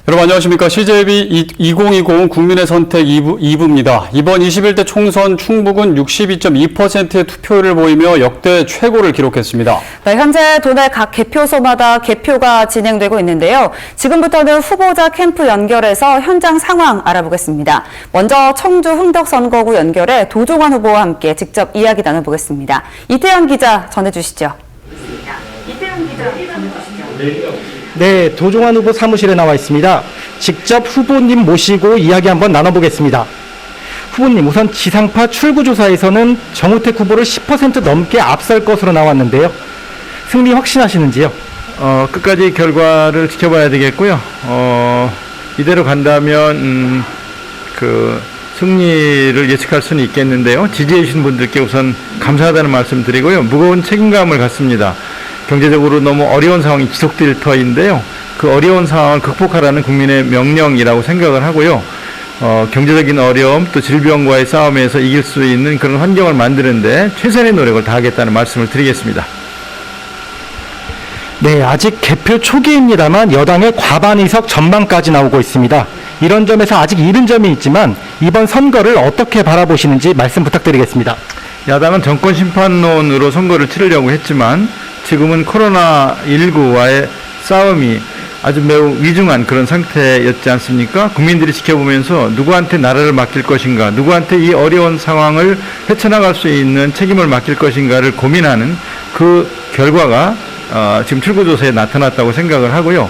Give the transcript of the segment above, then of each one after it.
여러분 안녕하십니까. CJB 2020 국민의 선택 2부입니다. 이번 21대 총선 충북은 62.2%의 투표율을 보이며 역대 최고를 기록했습니다. 네, 현재 도내 각 개표소마다 개표가 진행되고 있는데요. 지금부터는 후보자 캠프 연결해서 현장 상황 알아보겠습니다. 먼저 청주 흥덕 선거구 연결해 도종환 후보와 함께 직접 이야기 나눠보겠습니다. 이태영 기자 전해주시죠. 이태영 기자 전해주시죠. 네, 도종환 후보 사무실에 나와 있습니다. 직접 후보님 모시고 이야기 한번 나눠보겠습니다. 후보님, 우선 지상파 출구조사에서는 정우택 후보를 10% 넘게 앞설 것으로 나왔는데요. 승리 확신하시는지요? 끝까지 결과를 지켜봐야 되겠고요. 이대로 간다면 승리를 예측할 수는 있겠는데요. 지지해 주신 분들께 우선 감사하다는 말씀 드리고요. 무거운 책임감을 갖습니다. 경제적으로 너무 어려운 상황이 지속될 터인데요. 그 어려운 상황을 극복하라는 국민의 명령이라고 생각을 하고요. 경제적인 어려움 또 질병과의 싸움에서 이길 수 있는 그런 환경을 만드는데 최선의 노력을 다하겠다는 말씀을 드리겠습니다. 네, 아직 개표 초기입니다만 여당의 과반 의석 전망까지 나오고 있습니다. 이런 점에서 아직 이른 점이 있지만 이번 선거를 어떻게 바라보시는지 말씀 부탁드리겠습니다. 야당은 정권 심판론으로 선거를 치르려고 했지만 지금은 코로나19와의 싸움이 아주 매우 위중한 그런 상태였지 않습니까? 국민들이 지켜보면서 누구한테 나라를 맡길 것인가, 누구한테 이 어려운 상황을 헤쳐나갈 수 있는 책임을 맡길 것인가를 고민하는 그 결과가 지금 출구조사에 나타났다고 생각을 하고요.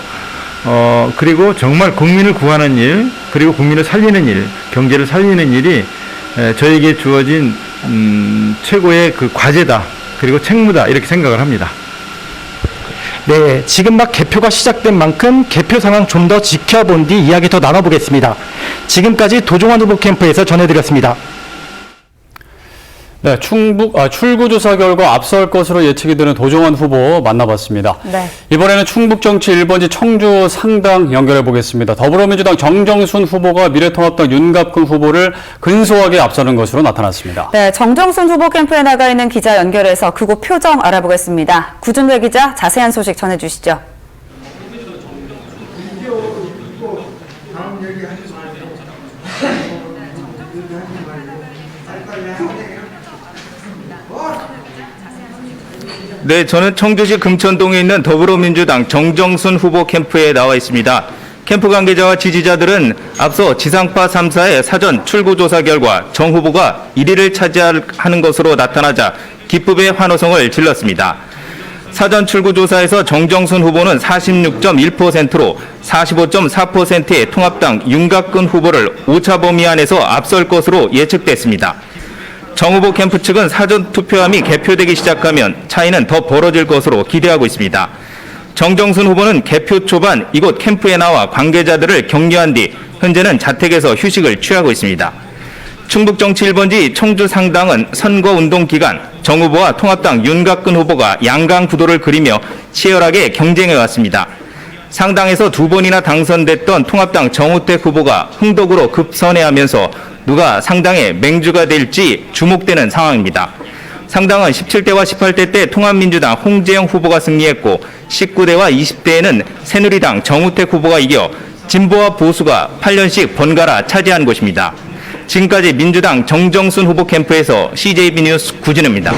그리고 정말 국민을 구하는 일, 그리고 국민을 살리는 일, 경제를 살리는 일이 저에게 주어진 최고의 그 과제다, 그리고 책무다, 이렇게 생각을 합니다. 네, 지금 막 개표가 시작된 만큼 개표 상황 좀 더 지켜본 뒤 이야기 더 나눠보겠습니다. 지금까지 도종환 후보 캠프에서 전해드렸습니다. 네, 출구조사 결과 앞설 것으로 예측이 되는 도종환 후보 만나봤습니다. 네. 이번에는 충북정치 1번지 청주 상당 연결해 보겠습니다. 더불어민주당 정정순 후보가 미래통합당 윤갑근 후보를 근소하게 앞서는 것으로 나타났습니다. 네, 정정순 후보 캠프에 나가 있는 기자 연결해서 그곳 표정 알아보겠습니다. 구준배 기자 자세한 소식 전해주시죠. 네, 저는 청주시 금천동에 있는 더불어민주당 정정순 후보 캠프에 나와 있습니다. 캠프 관계자와 지지자들은 앞서 지상파 3사의 사전 출구조사 결과 정 후보가 1위를 차지하는 것으로 나타나자 기쁨의 환호성을 질렀습니다. 사전 출구조사에서 정정순 후보는 46.1%로 45.4%의 통합당 윤갑근 후보를 오차 범위 안에서 앞설 것으로 예측됐습니다. 정 후보 캠프 측은 사전 투표함이 개표되기 시작하면 차이는 더 벌어질 것으로 기대하고 있습니다. 정정순 후보는 개표 초반 이곳 캠프에 나와 관계자들을 격려한 뒤 현재는 자택에서 휴식을 취하고 있습니다. 충북정치 1번지 청주 상당은 선거운동 기간 정 후보와 통합당 윤갑근 후보가 양강 구도를 그리며 치열하게 경쟁해왔습니다. 상당에서 2번이나 당선됐던 통합당 정우택 후보가 흥덕으로 급선회하면서 누가 상당의 맹주가 될지 주목되는 상황입니다. 상당은 17대와 18대 때 통합민주당 홍재영 후보가 승리했고 19대와 20대에는 새누리당 정우택 후보가 이겨 진보와 보수가 8년씩 번갈아 차지한 곳입니다. 지금까지 민주당 정정순 후보 캠프에서 CJB 뉴스 구진우입니다.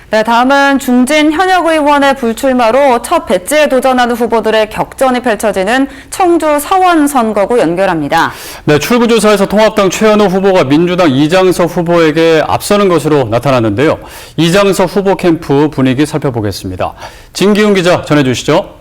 네, 다음은 중진 현역 의원의 불출마로 첫 배지에 도전하는 후보들의 격전이 펼쳐지는 청주 서원 선거구 연결합니다. 네, 출구조사에서 통합당 최현호 후보가 민주당 이장섭 후보에게 앞서는 것으로 나타났는데요. 이장섭 후보 캠프 분위기 살펴보겠습니다. 진기훈 기자 전해주시죠.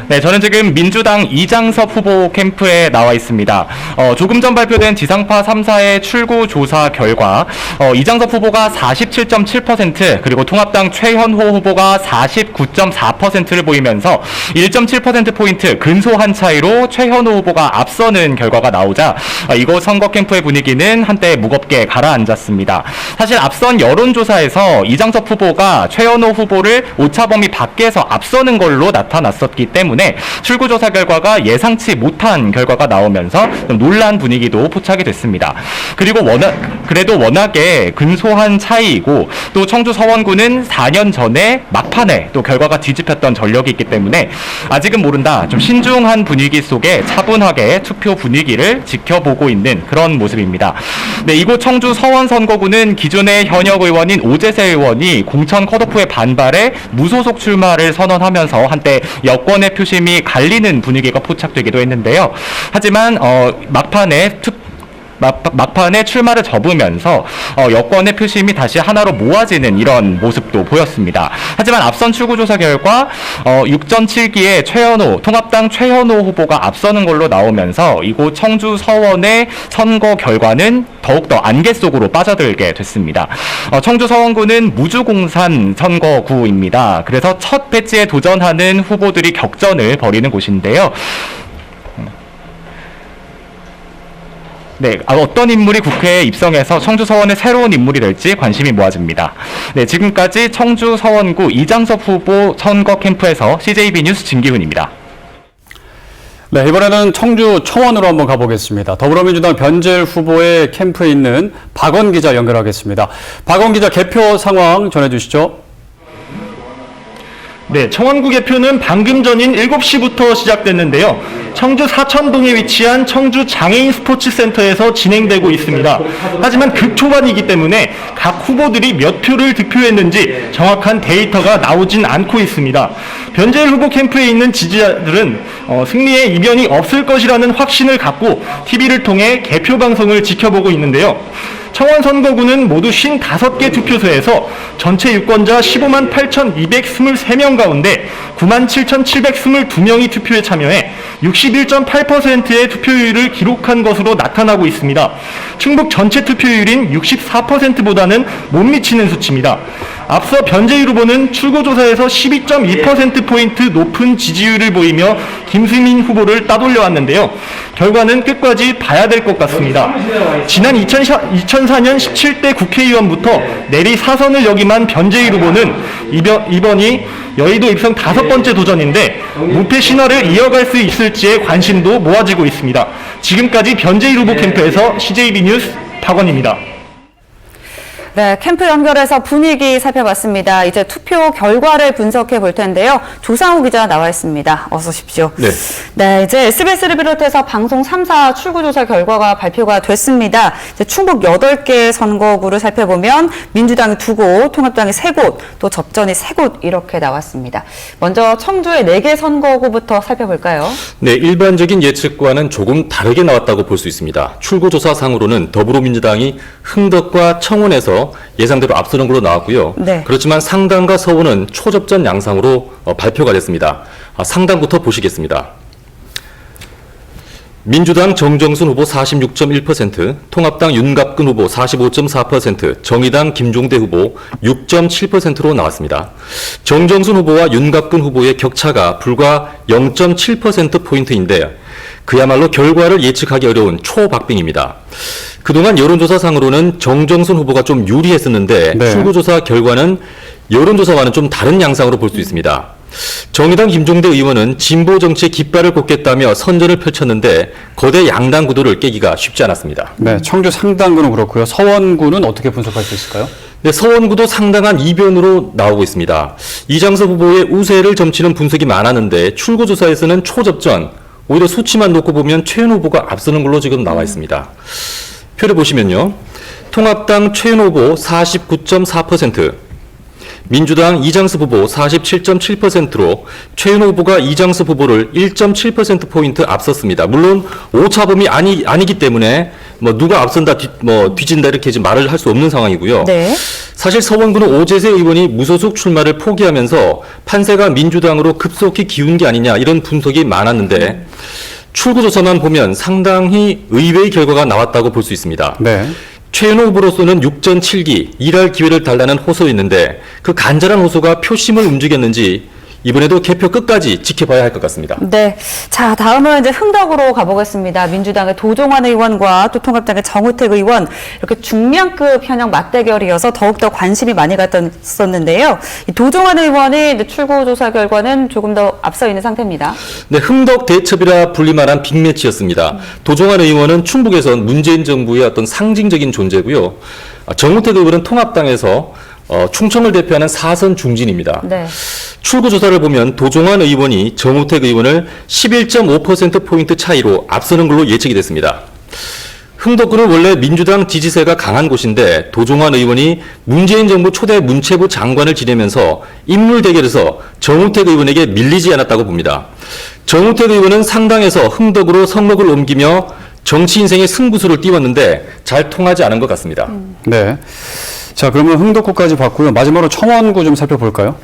네, 저는 지금 민주당 이장섭 후보 캠프에 나와 있습니다. 조금 전 발표된 지상파 3사의 출구 조사 결과 이장섭 후보가 47.7% 그리고 통합당 최현호 후보가 49.4%를 보이면서 1.7%포인트 근소한 차이로 최현호 후보가 앞서는 결과가 나오자 이곳 선거 캠프의 분위기는 한때 무겁게 가라앉았습니다. 사실 앞선 여론조사에서 이장섭 후보가 최현호 후보를 오차범위 밖에서 앞서는 걸로 나타났었기 때문에 출구조사 결과가 예상치 못한 결과가 나오면서 좀 논란 분위기도 포착이 됐습니다. 그리고 그래도 워낙에 근소한 차이이고 또 청주 서원구는 4년 전에 막판에 또 결과가 뒤집혔던 전력이 있기 때문에 아직은 모른다. 좀 신중한 분위기 속에 차분하게 투표 분위기를 지켜보고 있는 그런 모습입니다. 네, 이곳 청주 서원 선거구는 기존의 현역 의원인 오재세 의원이 공천 컷오프의 반발에 무소속 출마를 선언하면서 한때 여권의 표심이 갈리는 분위기가 포착되기도 했는데요. 하지만 막판에 출마를 접으면서 여권의 표심이 다시 하나로 모아지는 이런 모습도 보였습니다. 하지만 앞선 출구조사 결과 6전 7기에 통합당 최현호 후보가 앞서는 걸로 나오면서 이곳 청주 서원의 선거 결과는 더욱더 안개 속으로 빠져들게 됐습니다. 청주 서원구는 무주공산 선거구입니다. 그래서 첫 배지에 도전하는 후보들이 격전을 벌이는 곳인데요. 네, 어떤 인물이 국회에 입성해서 청주 서원의 새로운 인물이 될지 관심이 모아집니다. 네, 지금까지 청주 서원구 이장섭 후보 선거 캠프에서 CJB 뉴스 진기훈입니다. 네, 이번에는 청주 청원으로 한번 가보겠습니다. 더불어민주당 변재일 후보의 캠프에 있는 박원 기자 연결하겠습니다. 박원 기자, 개표 상황 전해주시죠. 네, 청원구 개표는 방금 전인 7시부터 시작됐는데요. 청주 사천동에 위치한 청주 장애인 스포츠센터에서 진행되고 있습니다. 하지만 극초반이기 때문에 각 후보들이 몇 표를 득표했는지 정확한 데이터가 나오진 않고 있습니다. 변재일 후보 캠프에 있는 지지자들은 승리에 이변이 없을 것이라는 확신을 갖고 TV를 통해 개표 방송을 지켜보고 있는데요. 청원 선거구는 모두 55개 투표소에서 전체 유권자 15만 8,223명 가운데 9만 7,722명이 투표에 참여해 61.8%의 투표율을 기록한 것으로 나타나고 있습니다. 충북 전체 투표율인 64%보다는 못 미치는 수치입니다. 앞서 변재일 후보는 출구조사에서 12.2%포인트 높은 지지율을 보이며 김수민 후보를 따돌려왔는데요. 결과는 끝까지 봐야 될 것 같습니다. 지난 2004년 17대 국회의원부터 내리 사선을 역임한 변재일 후보는 이번이 여의도 입성 5번째 도전인데 무패 신화를 이어갈 수 있을지에 관심도 모아지고 있습니다. 지금까지 변재일 후보 캠프에서 CJB 뉴스 박원입니다. 네, 캠프 연결해서 분위기 살펴봤습니다. 이제 투표 결과를 분석해 볼 텐데요. 조상우 기자 나와 있습니다. 어서 오십시오. 네. 네, 이제 SBS를 비롯해서 방송 3사 출구조사 결과가 발표가 됐습니다. 이제 충북 8개 선거구를 살펴보면 민주당이 2곳, 통합당이 3곳, 또 접전이 3곳 이렇게 나왔습니다. 먼저 청주의 4개 선거구부터 살펴볼까요? 네, 일반적인 예측과는 조금 다르게 나왔다고 볼 수 있습니다. 출구조사상으로는 더불어민주당이 흥덕과 청원에서 예상대로 앞서는 걸로 나왔고요. 네. 그렇지만 상당과 서원은 초접전 양상으로 발표가 됐습니다. 상당부터 보시겠습니다. 민주당 정정순 후보 46.1%, 통합당 윤갑근 후보 45.4%, 정의당 김종대 후보 6.7%로 나왔습니다. 정정순 후보와 윤갑근 후보의 격차가 불과 0.7%포인트인데 그야말로 결과를 예측하기 어려운 초박빙입니다. 그동안 여론조사상으로는 정정순 후보가 좀 유리했었는데 네. 출구조사 결과는 여론조사와는 좀 다른 양상으로 볼 수 있습니다. 정의당 김종대 의원은 진보 정치에 깃발을 꽂겠다며 선전을 펼쳤는데 거대 양당 구도를 깨기가 쉽지 않았습니다. 네, 청주 상당구는 그렇고요. 서원구는 어떻게 분석할 수 있을까요? 네, 서원구도 상당한 이변으로 나오고 있습니다. 이장섭 후보의 우세를 점치는 분석이 많았는데 출구조사에서는 초접전, 오히려 수치만 놓고 보면 최현호 후보가 앞서는 걸로 지금 나와 있습니다. 표를 보시면요. 통합당 최현호 후보 49.4%, 민주당 이장섭 후보 47.7%로 최현호 후보가 이장섭 후보를 1.7%포인트 앞섰습니다. 물론 오차범위 아니기 때문에 누가 앞선다, 뒤진다 이렇게 지금 말을 할 수 없는 상황이고요. 네. 사실 서원구는 오재세 의원이 무소속 출마를 포기하면서 판세가 민주당으로 급속히 기운 게 아니냐 이런 분석이 많았는데 출구조사만 보면 상당히 의외의 결과가 나왔다고 볼 수 있습니다. 네. 최현호 후보로서는 6전 7기 일할 기회를 달라는 호소였는데 그 간절한 호소가 표심을 움직였는지 이번에도 개표 끝까지 지켜봐야 할 것 같습니다. 네. 자, 다음은 이제 흥덕으로 가보겠습니다. 민주당의 도종환 의원과 또 통합당의 정우택 의원 이렇게 중량급 현역 맞대결이어서 더욱더 관심이 많이 갔었는데요. 이 도종환 의원이 이제 출구조사 결과는 조금 더 앞서 있는 상태입니다. 네, 흥덕 대첩이라 불릴만한 빅매치였습니다. 도종환 의원은 충북에선 문재인 정부의 어떤 상징적인 존재고요. 정우택 의원은 통합당에서 충청을 대표하는 사선 중진입니다. 네. 출구조사를 보면 도종환 의원이 정우택 의원을 11.5%포인트 차이로 앞서는 걸로 예측이 됐습니다. 흥덕구는 원래 민주당 지지세가 강한 곳인데 도종환 의원이 문재인 정부 초대 문체부 장관을 지내면서 인물 대결에서 정우택 의원에게 밀리지 않았다고 봅니다. 정우택 의원은 상당에서 흥덕으로 성록을 옮기며 정치 인생의 승부수를 띄웠는데 잘 통하지 않은 것 같습니다. 네. 자, 그러면 흥덕구까지 봤고요. 마지막으로 청원구 좀 살펴볼까요?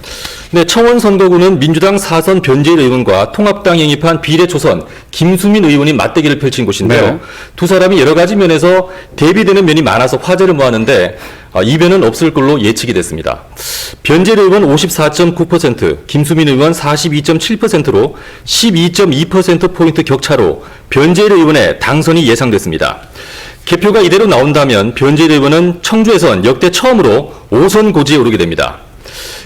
네, 청원 선거구는 민주당 사선 변재일 의원과 통합당 영입한 비례초선 김수민 의원이 맞대결을 펼친 곳인데요. 네. 두 사람이 여러 가지 면에서 대비되는 면이 많아서 화제를 모았는데 이변은 없을 걸로 예측이 됐습니다. 변재일 의원 54.9%, 김수민 의원 42.7%로 12.2%포인트 격차로 변재일 의원의 당선이 예상됐습니다. 개표가 이대로 나온다면 변재일 의원은 청주에선 역대 처음으로 5선 고지에 오르게 됩니다.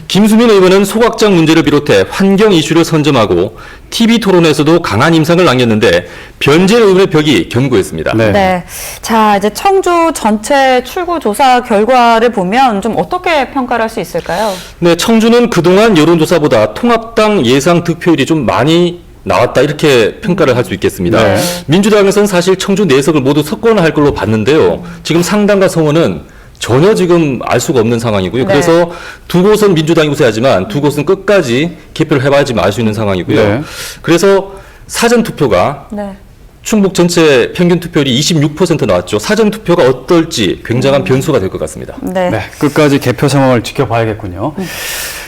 김수민 의원은 소각장 문제를 비롯해 환경 이슈를 선점하고 TV토론에서도 강한 인상을 남겼는데 변재일 의원의 벽이 견고했습니다. 네. 네. 자, 이제 청주 전체 출구조사 결과를 보면 좀 어떻게 평가를 할 수 있을까요? 네, 청주는 그동안 여론조사보다 통합당 예상 득표율이 좀 많이 나왔다 이렇게 평가를 할 수 있겠습니다. 네. 민주당에서는 사실 청주 4석을 모두 석권할 걸로 봤는데요. 지금 상당과 성원은 전혀 지금 알 수가 없는 상황이고요. 네. 그래서 두 곳은 민주당이 우세하지만 두 곳은 끝까지 개표를 해봐야지만 알 수 있는 상황이고요. 네. 그래서 사전 투표가 네. 충북 전체 평균 투표율이 26% 나왔죠. 사전 투표가 어떨지 굉장한 변수가 될 것 같습니다. 네. 네, 끝까지 개표 상황을 지켜봐야겠군요.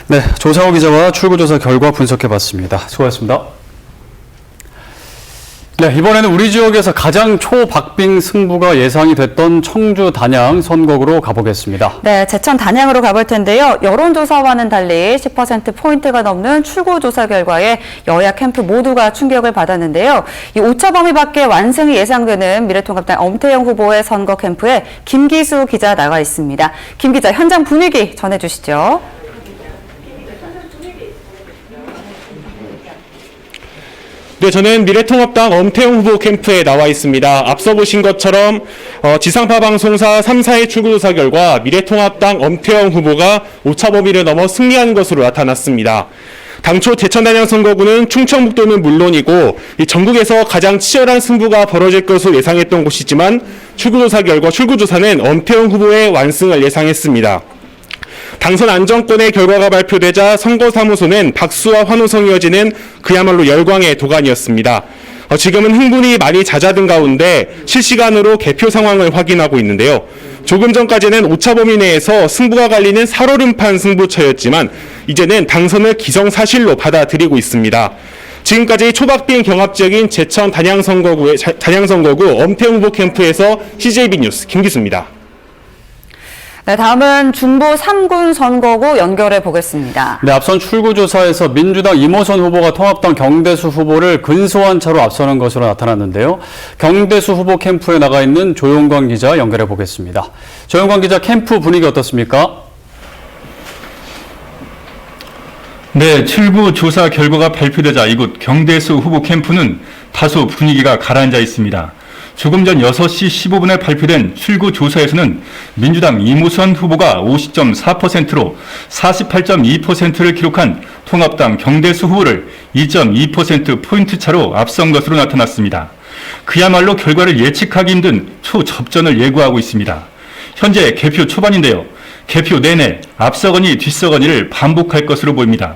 네, 조상호 기자와 출구조사 결과 분석해봤습니다. 수고하셨습니다. 네, 이번에는 우리 지역에서 가장 초박빙 승부가 예상이 됐던 청주 단양 선거구로 가보겠습니다. 네, 제천 단양으로 가볼 텐데요. 여론조사와는 달리 10%포인트가 넘는 출구조사 결과에 여야 캠프 모두가 충격을 받았는데요. 이 오차범위 밖에 완승이 예상되는 미래통합당 엄태영 후보의 선거 캠프에 김기수 기자 나가 있습니다. 김 기자, 현장 분위기 전해주시죠. 네, 저는 미래통합당 엄태웅 후보 캠프에 나와 있습니다. 앞서 보신 것처럼 지상파 방송사 3사의 출구조사 결과 미래통합당 엄태웅 후보가 오차범위를 넘어 승리한 것으로 나타났습니다. 당초 제천 단양 선거구는 충청북도는 물론이고 이 전국에서 가장 치열한 승부가 벌어질 것으로 예상했던 곳이지만 출구조사 결과 출구조사는 엄태웅 후보의 완승을 예상했습니다. 당선 안정권의 결과가 발표되자 선거사무소는 박수와 환호성이 이어지는 그야말로 열광의 도가니였습니다. 지금은 흥분이 많이 잦아든 가운데 실시간으로 개표 상황을 확인하고 있는데요. 조금 전까지는 오차범위 내에서 승부가 갈리는 살얼음판 승부처였지만 이제는 당선을 기정사실로 받아들이고 있습니다. 지금까지 초박빙 경합지역인 제천 단양 선거구 엄태웅 후보 캠프에서 CJB 뉴스 김기수입니다. 네, 다음은 중부 3군 선거구 연결해 보겠습니다. 네, 앞선 출구조사에서 민주당 이모선 후보가 통합당 경대수 후보를 근소한 차로 앞서는 것으로 나타났는데요. 경대수 후보 캠프에 나가 있는 조용광 기자 연결해 보겠습니다. 조용광 기자, 캠프 분위기 어떻습니까? 네, 출구조사 결과가 발표되자 이곳 경대수 후보 캠프는 다소 분위기가 가라앉아 있습니다. 조금 전 6시 15분에 발표된 출구조사에서는 민주당 이모선 후보가 50.4%로 48.2%를 기록한 통합당 경대수 후보를 2.2%포인트 차로 앞선 것으로 나타났습니다. 그야말로 결과를 예측하기 힘든 초접전을 예고하고 있습니다. 현재 개표 초반인데요. 개표 내내 앞서거니 뒤서거니를 반복할 것으로 보입니다.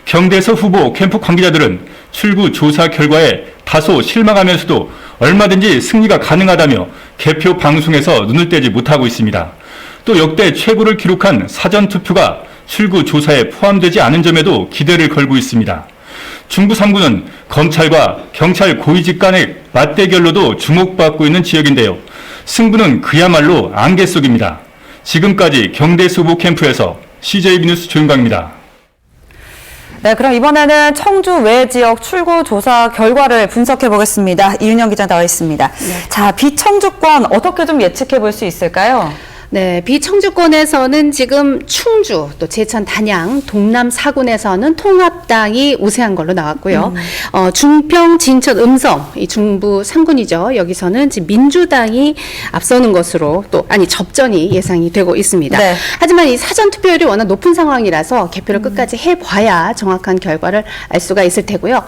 경대수 후보 캠프 관계자들은 출구조사 결과에 다소 실망하면서도 얼마든지 승리가 가능하다며 개표 방송에서 눈을 떼지 못하고 있습니다. 또 역대 최고를 기록한 사전투표가 출구조사에 포함되지 않은 점에도 기대를 걸고 있습니다. 중부 3구는 검찰과 경찰 고위직 간의 맞대결로도 주목받고 있는 지역인데요. 승부는 그야말로 안개 속입니다. 지금까지 경대수 후보 캠프에서 CJB 뉴스 조윤광입니다. 네, 그럼 이번에는 청주 외 지역 출구 조사 결과를 분석해 보겠습니다. 이윤영 기자 나와 있습니다. 자, 비청주권 어떻게 좀 예측해 볼 수 있을까요? 네, 비청주권에서는 지금 충주, 또 제천, 단양, 동남 4군에서는 통합당이 우세한 걸로 나왔고요. 중평, 진천, 음성, 이 중부 3군이죠. 여기서는 지금 민주당이 앞서는 것으로 접전이 예상이 되고 있습니다. 네. 하지만 이 사전 투표율이 워낙 높은 상황이라서 개표를 끝까지 해봐야 정확한 결과를 알 수가 있을 테고요.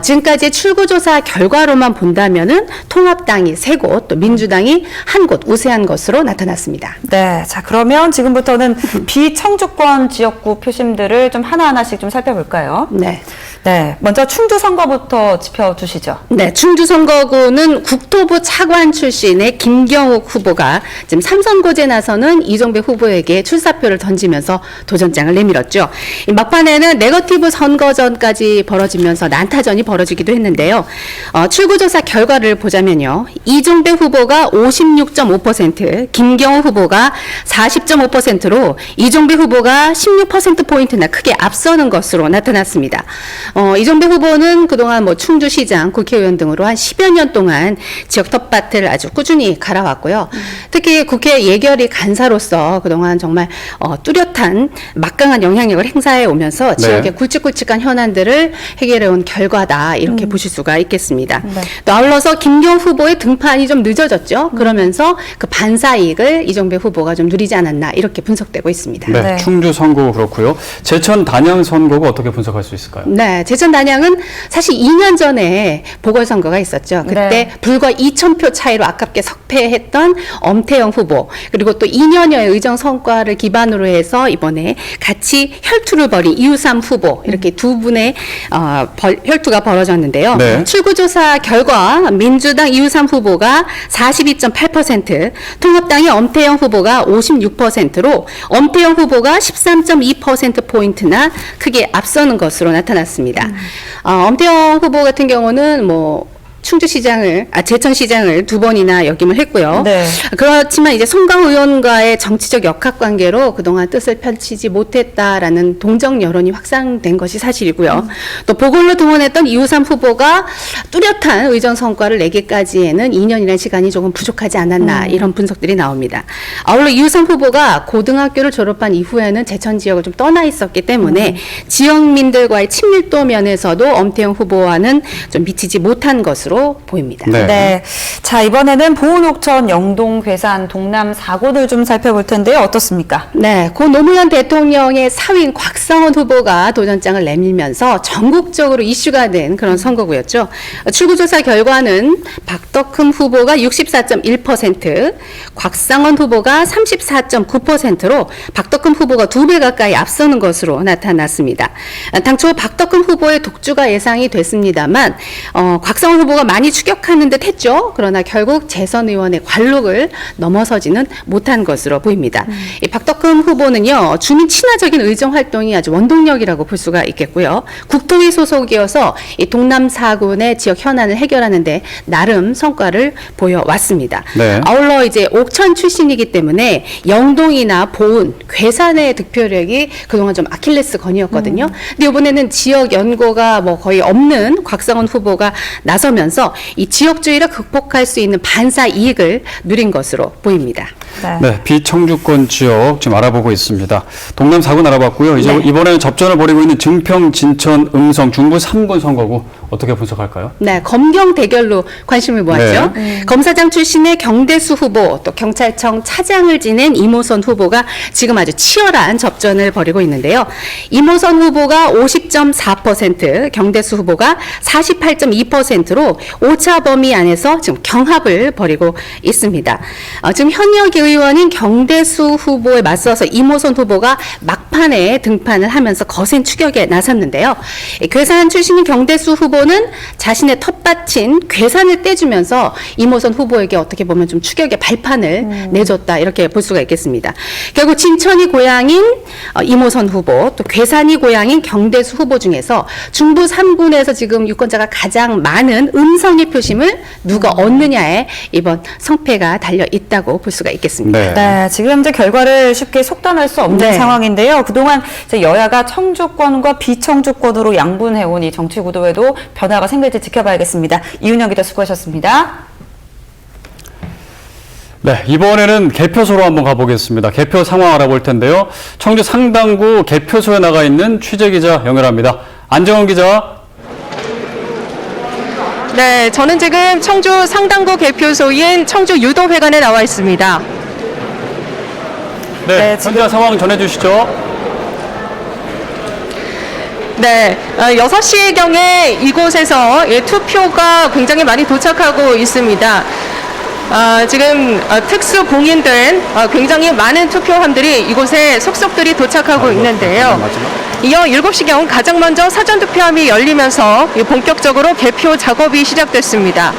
지금까지 출구조사 결과로만 본다면은 통합당이 3곳, 또 민주당이 1곳 우세한 것으로 나타났습니다. 네, 자 그러면 지금부터는 비청주권 지역구 표심들을 좀 하나하나씩 좀 살펴볼까요? 네. 네, 먼저 충주 선거부터 짚어주시죠. 네, 충주 선거구는 국토부 차관 출신의 김경욱 후보가 지금 3선거제 나서는 이종배 후보에게 출사표를 던지면서 도전장을 내밀었죠. 이 막판에는 네거티브 선거전까지 벌어지면서 난타전이 벌어지기도 했는데요. 출구조사 결과를 보자면요. 이종배 후보가 56.5%, 김경욱 후보가 40.5%로 이종배 후보가 16%포인트나 크게 앞서는 것으로 나타났습니다. 이종배 후보는 그동안 충주시장, 국회의원 등으로 한 10여 년 동안 지역 텃밭을 아주 꾸준히 갈아왔고요. 특히 국회 예결위 간사로서 그동안 정말 뚜렷한 막강한 영향력을 행사해 오면서 지역의 굵직굵직한 현안들을 해결해 온 결과다 이렇게 보실 수가 있겠습니다. 또 아울러서 김경 후보의 등판이 좀 늦어졌죠. 그러면서 그 반사 이익을 이종배 후보가 좀 누리지 않았나 이렇게 분석되고 있습니다. 네, 충주 선거구 그렇고요. 제천 단양 선거구 어떻게 분석할 수 있을까요? 네, 제천 단양은 사실 2년 전에 보궐선거가 있었죠. 그때 불과 2,000표 차이로 아깝게 석패했던 엄태영 후보, 그리고 또 2년여의 의정 성과를 기반으로 해서 이번에 같이 혈투를 벌인 이우삼 후보, 이렇게 두 분의 혈투가 벌어졌는데요. 출구조사 결과 민주당 이우삼 후보가 42.8%, 통합당의 엄태영 후보가 56%로 엄태영 후보가 13.2%포인트나 크게 앞서는 것으로 나타났습니다. 엄태영 후보 같은 경우는 제천시장을 2번이나 역임을 했고요. 그렇지만 이제 송강 의원과의 정치적 역학관계로 그동안 뜻을 펼치지 못했다라는 동정 여론이 확산된 것이 사실이고요. 또 보궐로 동원했던 이우삼 후보가 뚜렷한 의정 성과를 내기까지에는 2년이라는 시간이 조금 부족하지 않았나 이런 분석들이 나옵니다. 아울러 이우삼 후보가 고등학교를 졸업한 이후에는 제천 지역을 좀 떠나 있었기 때문에 지역민들과의 친밀도 면에서도 엄태영 후보와는 좀 미치지 못한 것으로 보입니다. 네. 자, 이번에는 보은옥천, 영동, 괴산, 동남 4곳을 좀 살펴볼 텐데요. 어떻습니까? 네, 고 노무현 대통령의 사위인 곽상원 후보가 도전장을 내밀면서 전국적으로 이슈가 된 그런 선거구였죠. 출구조사 결과는 박덕흠 후보가 64.1%, 곽상원 후보가 34.9%로 박덕흠 후보가 2배 가까이 앞서는 것으로 나타났습니다. 당초 박덕흠 후보의 독주가 예상이 됐습니다만 곽상원 후보가 많이 추격하는 듯 했죠. 그러나 결국 재선 의원의 관록을 넘어서지는 못한 것으로 보입니다. 이 박덕흠 후보는요, 주민 친화적인 의정 활동이 아주 원동력이라고 볼 수가 있겠고요. 국토위 소속이어서 이 동남 4군의 지역 현안을 해결하는데 나름 성과를 보여왔습니다. 아울러 이제 옥천 출신이기 때문에 영동이나 보은, 괴산의 득표력이 그동안 좀 아킬레스건이었거든요. 근데 이번에는 지역 연고가 거의 없는 곽상원 후보가 나서면서 이 지역주의를 극복할 수 있는 반사 이익을 누린 것으로 보입니다. 네, 비청주권 지역 지금 알아보고 있습니다. 동남 4군 알아봤고요. 이제 이번에는 접전을 벌이고 있는 증평, 진천, 음성, 중부 3군 선거구 어떻게 분석할까요? 네, 검경 대결로 관심을 모았죠. 검사장 출신의 경대수 후보, 또 경찰청 차장을 지낸 이모선 후보가 지금 아주 치열한 접전을 벌이고 있는데요. 이모선 후보가 50.4%, 경대수 후보가 48.2%로 오차 범위 안에서 지금 경합을 벌이고 있습니다. 지금 현역 의원인 경대수 후보에 맞서서 이모선 후보가 막판에 등판을 하면서 거센 추격에 나섰는데요. 괴산 출신인 경대수 후보는 자신의 텃밭인 괴산을 떼주면서 이모선 후보에게 어떻게 보면 좀 추격의 발판을 내줬다 이렇게 볼 수가 있겠습니다. 결국 진천이 고향인 이모선 후보, 또 괴산이 고향인 경대수 후보 중에서 중부 3군에서 지금 유권자가 가장 많은 음성의 표심을 누가 얻느냐에 이번 성패가 달려 있다고 볼 수가 있겠습니다. 네. 네, 지금 현재 결과를 쉽게 속단할 수 없는 네. 상황인데요. 그동안 이제 여야가 청주권과 비청주권으로 양분해온 이 정치 구도에도 변화가 생길지 지켜봐야겠습니다. 이윤영 기자 수고하셨습니다. 네, 이번에는 개표소로 한번 가보겠습니다. 개표 상황 알아볼 텐데요. 청주 상당구 개표소에 나가 있는 취재기자 연결합니다. 안정원 기자. 네, 저는 지금 청주 상당구 개표소인 청주 유도회관에 나와 있습니다. 네, 현재 상황 전해주시죠. 네, 6시경에 이곳에서 투표가 굉장히 많이 도착하고 있습니다. 지금 특수 봉인된 굉장히 많은 투표함들이 이곳에 속속들이 도착하고 있는데요. 이어 7시경 가장 먼저 사전투표함이 열리면서 본격적으로 개표 작업이 시작됐습니다.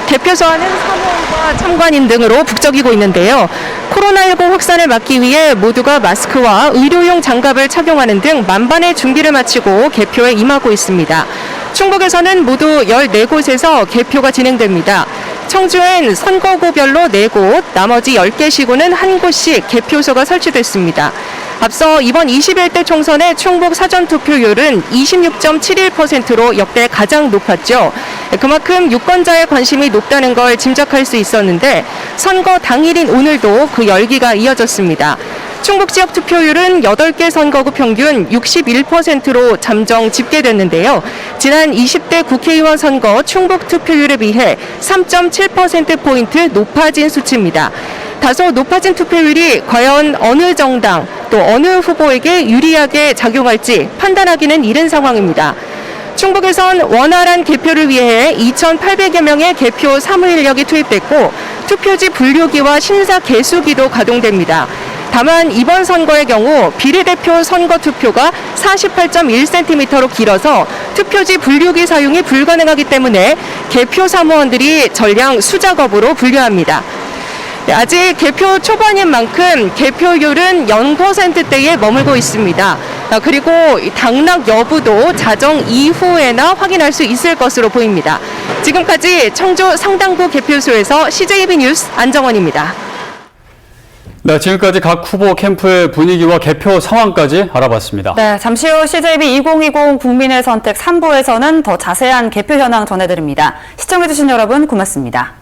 개표소 안은 사무원과 참관인 등으로 북적이고 있는데요. 코로나19 확산을 막기 위해 모두가 마스크와 의료용 장갑을 착용하는 등 만반의 준비를 마치고 개표에 임하고 있습니다. 충북에서는 모두 14곳에서 개표가 진행됩니다. 청주엔 선거구별로 4곳, 나머지 10개 시구는 1곳씩 개표소가 설치됐습니다. 앞서 이번 21대 총선의 충북 사전투표율은 26.71%로 역대 가장 높았죠. 그만큼 유권자의 관심이 높다는 걸 짐작할 수 있었는데 선거 당일인 오늘도 그 열기가 이어졌습니다. 충북 지역 투표율은 8개 선거구 평균 61%로 잠정 집계됐는데요. 지난 20대 국회의원 선거 충북 투표율에 비해 3.7%포인트 높아진 수치입니다. 다소 높아진 투표율이 과연 어느 정당 또 어느 후보에게 유리하게 작용할지 판단하기는 이른 상황입니다. 충북에선 원활한 개표를 위해 2,800여 명의 개표 사무인력이 투입됐고 투표지 분류기와 심사 개수기도 가동됩니다. 다만 이번 선거의 경우 비례대표 선거 투표가 48.1cm로 길어서 투표지 분류기 사용이 불가능하기 때문에 개표 사무원들이 전량 수작업으로 분류합니다. 아직 개표 초반인 만큼 개표율은 0%대에 머물고 있습니다. 그리고 당락 여부도 자정 이후에나 확인할 수 있을 것으로 보입니다. 지금까지 청주 상당구 개표소에서 CJB 뉴스 안정원입니다. 네, 지금까지 각 후보 캠프의 분위기와 개표 상황까지 알아봤습니다. 네, 잠시 후 CJB 2020 국민의 선택 3부에서는 더 자세한 개표 현황 전해드립니다. 시청해주신 여러분 고맙습니다.